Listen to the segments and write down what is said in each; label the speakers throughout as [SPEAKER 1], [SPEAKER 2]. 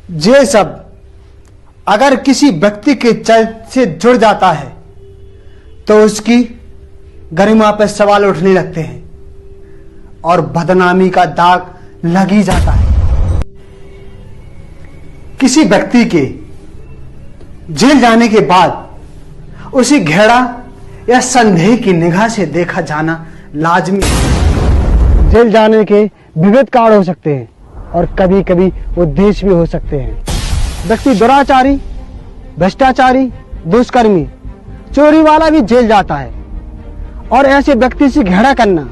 [SPEAKER 1] ये सब अगर किसी व्यक्ति के चरित्र से जुड़ जाता है तो उसकी गरिमा पर सवाल उठने लगते हैं और बदनामी का दाग लग ही जाता है। किसी व्यक्ति के जेल जाने के बाद उसे घेरा या संदेह की निगाह से देखा जाना लाजमी है। जेल जाने के विविध कारण हो सकते हैं और कभी कभी उद्देश्य भी हो सकते हैं। व्यक्ति दुराचारी, भ्रष्टाचारी, दुष्कर्मी, चोरी वाला भी जेल जाता है और ऐसे व्यक्ति से घेरा करना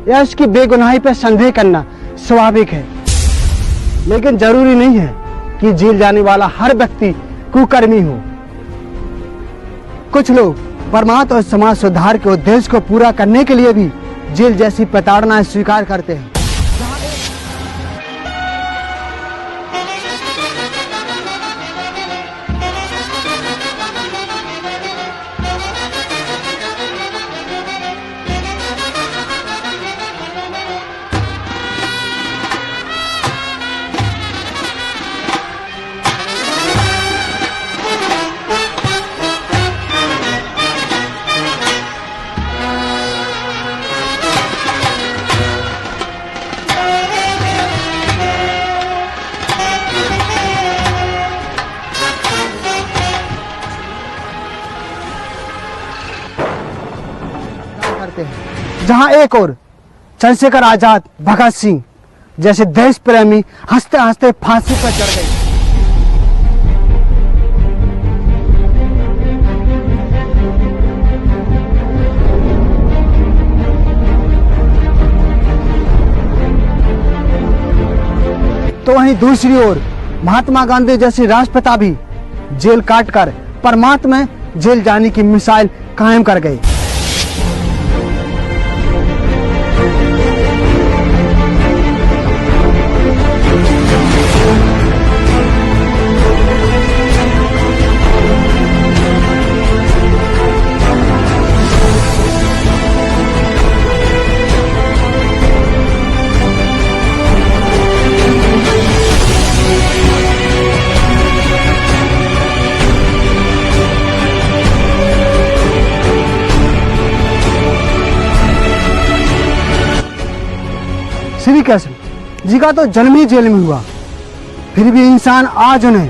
[SPEAKER 1] या उसकी बेगुनाही पर संदेह करना स्वाभाविक है। लेकिन जरूरी नहीं है कि जेल जाने वाला हर व्यक्ति कुकर्मी हो। कुछ लोग परमार्थ और समाज सुधार के उद्देश्य को पूरा करने के लिए भी जेल जैसी प्रताड़ना स्वीकार करते हैं। जहां एक और चंद्रशेखर आजाद, भगत सिंह जैसे देश प्रेमी हंसते हंसते फांसी पर चढ़ गए। तो वहीं दूसरी ओर महात्मा गांधी जैसे राष्ट्रपिता भी जेल काटकर परमार्थ में जेल जाने की मिसाल कायम कर गए। श्री कृष्ण जी का तो जन्म ही जेल में हुआ, फिर भी इंसान आज उन्हें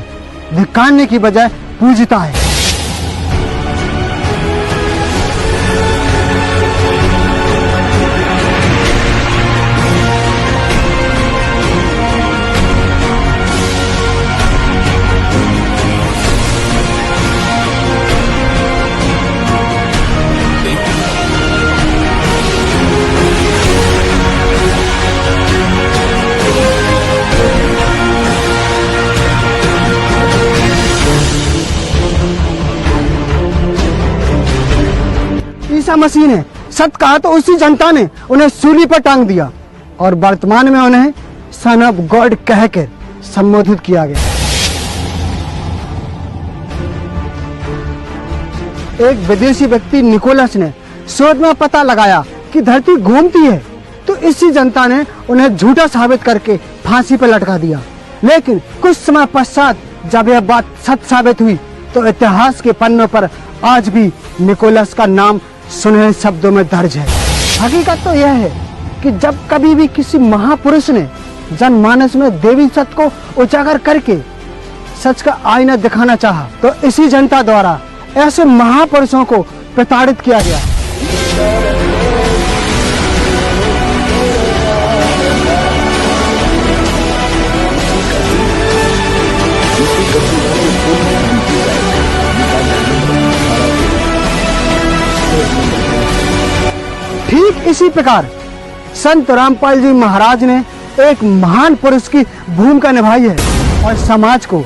[SPEAKER 1] धिक्कारने की बजाय पूजता है। ईसा मसीह ने सत्य कहा तो उसी जनता ने उन्हें सूली पर टांग दिया और वर्तमान में उन्हें सन ऑफ गॉड कहकर संबोधित किया गया। एक विदेशी व्यक्ति निकोलस ने शोध में पता लगाया कि धरती घूमती है, तो इसी जनता ने उन्हें झूठा साबित करके फांसी पर लटका दिया। लेकिन कुछ समय पश्चात जब यह बात सत्य साबित हुई तो इतिहास के पन्नों पर आज भी निकोलस का नाम सुनहरे शब्दों में दर्ज है। हकीकत तो यह है कि जब कभी भी किसी महापुरुष ने जनमानस में देवी सत्य को उजागर करके सच का आईना दिखाना चाहा, तो इसी जनता द्वारा ऐसे महापुरुषों को प्रताड़ित किया गया। ठीक इसी प्रकार संत रामपाल जी महाराज ने एक महान पुरुष की भूमिका निभाई है और समाज को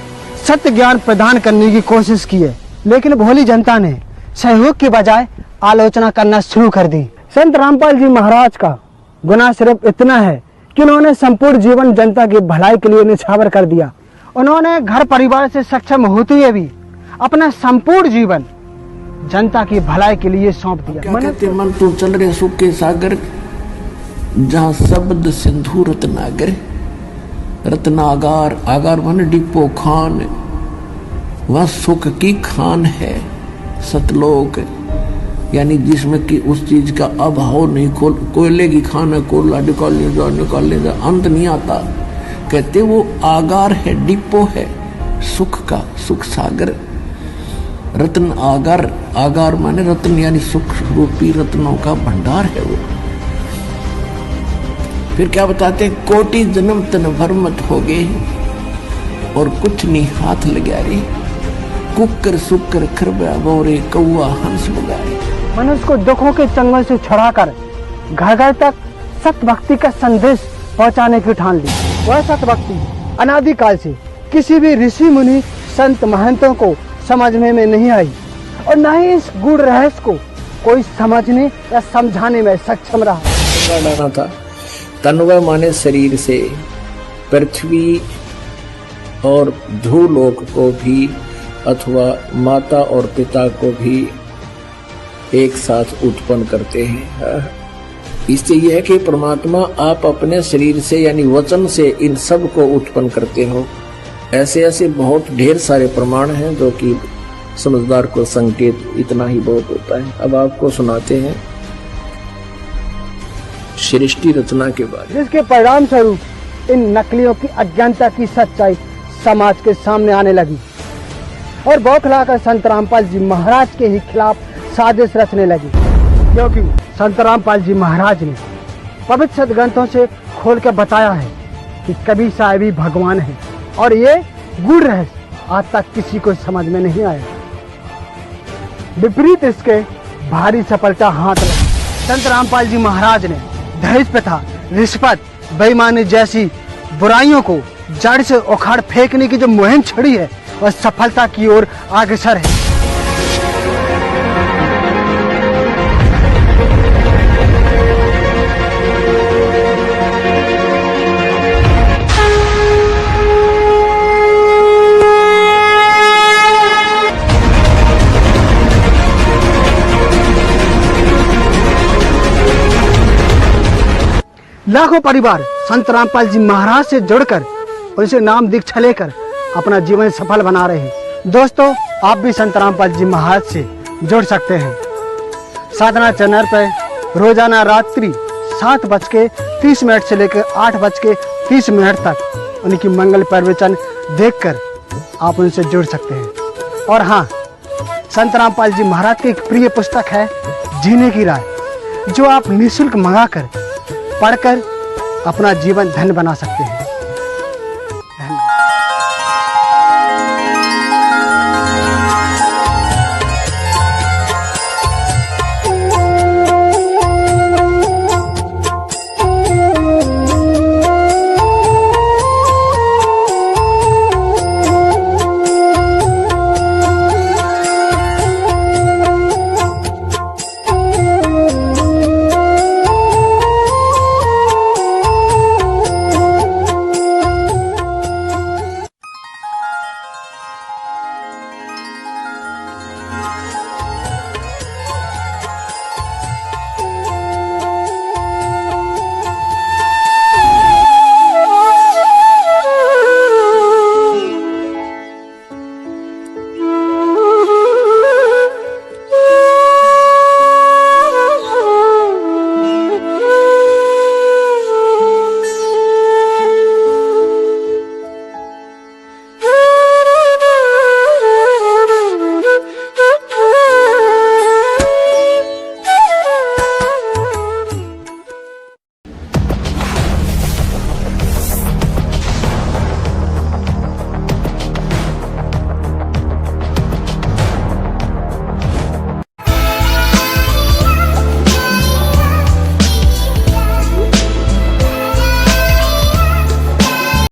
[SPEAKER 1] सत्य ज्ञान प्रदान करने की कोशिश की है। लेकिन भोली जनता ने सहयोग के बजाय आलोचना करना शुरू कर दी। संत रामपाल जी महाराज का गुनाह सिर्फ इतना है कि उन्होंने संपूर्ण जीवन जनता की भलाई के लिए निछावर कर दिया। उन्होंने घर परिवार से सक्षम होते हुए भी अपना संपूर्ण जीवन जनता की भलाई के लिए सौंप दिया।
[SPEAKER 2] क्या कहते मन तू चल रहे सुख के सागर, जहाँ शब्द सिंधु रत्नागर, रत्नागार, आगार माने डिपो, खान, वह सुख की खान है। सतलोक यानी जिसमें कि उस चीज का अभाव नहीं, कोयले की खान है, कोयला निकालने का अंत नहीं आता। कहते वो आगार है, डिपो है सुख का, सुख सागर। रत्न आगार, आगार माने रत्न यानी सुख रूपी रत्नों का भंडार है वो। फिर क्या बताते हैं, कोटि जन्म तन भर मत हो गए और कुछ नहीं हाथ लगा रे, कुकर सुकर खरबा बोरे कौआ हंस बगाए।
[SPEAKER 1] मनुष्य को दुखों के चंगल से छुड़ाकर घर घर तक सत्य भक्ति का संदेश पहुंचाने की ठान ली। वह सत्य भक्ति अनादिकाल से किसी भी ऋषि मुनि संत महंतों को समझने में नहीं आई और न ही इस गूढ़ रहस्य को कोई समझने या समझाने में सक्षम रहा
[SPEAKER 2] था। तन्वय माने शरीर से पृथ्वी और भूलोक को भी अथवा माता और पिता को भी एक साथ उत्पन्न करते हैं। इससे यह है कि परमात्मा आप अपने शरीर से यानी वचन से इन सब को उत्पन्न करते हो। ऐसे ऐसे बहुत ढेर सारे प्रमाण हैं जो कि समझदार को संकेत इतना ही बहुत होता है। अब आपको सुनाते हैं सृष्टि रचना के बारे में,
[SPEAKER 1] जिसके परिणाम स्वरूप इन नकलियों की अज्ञानता की सच्चाई समाज के सामने आने लगी और बौखलाकर संत रामपाल जी महाराज के ही खिलाफ साजिश रचने लगी। क्योंकि संत रामपाल जी महाराज ने पवित्र सदग्रंथों से खोल कर बताया है कि कबीर साहब ही भगवान है और ये गूढ़ रहस्य आज तक किसी को समझ में नहीं आया। विपरीत इसके भारी सफलता हाथ लगी। संत रामपाल जी महाराज ने दहेज प्रथा, रिश्वत, बेईमानी जैसी बुराइयों को जड़ से उखाड़ फेंकने की जो मुहिम छड़ी है वह सफलता की ओर अग्रसर है। लाखों परिवार संत रामपाल जी महाराज से जुड़कर उनसे नाम दीक्षा लेकर अपना जीवन सफल बना रहे हैं। दोस्तों, आप भी संत रामपाल जी महाराज से जुड़ सकते हैं। साधना चैनल पर रोजाना रात्रि 7:30 से लेकर 8:30 तक उनकी मंगल प्रवचन देखकर आप उनसे जुड़ सकते हैं। और हाँ, संत रामपाल जी महाराज की एक प्रिय पुस्तक है जीने की राह, जो आप निःशुल्क मंगाकर पढ़कर अपना जीवन धन्य बना सकते हैं।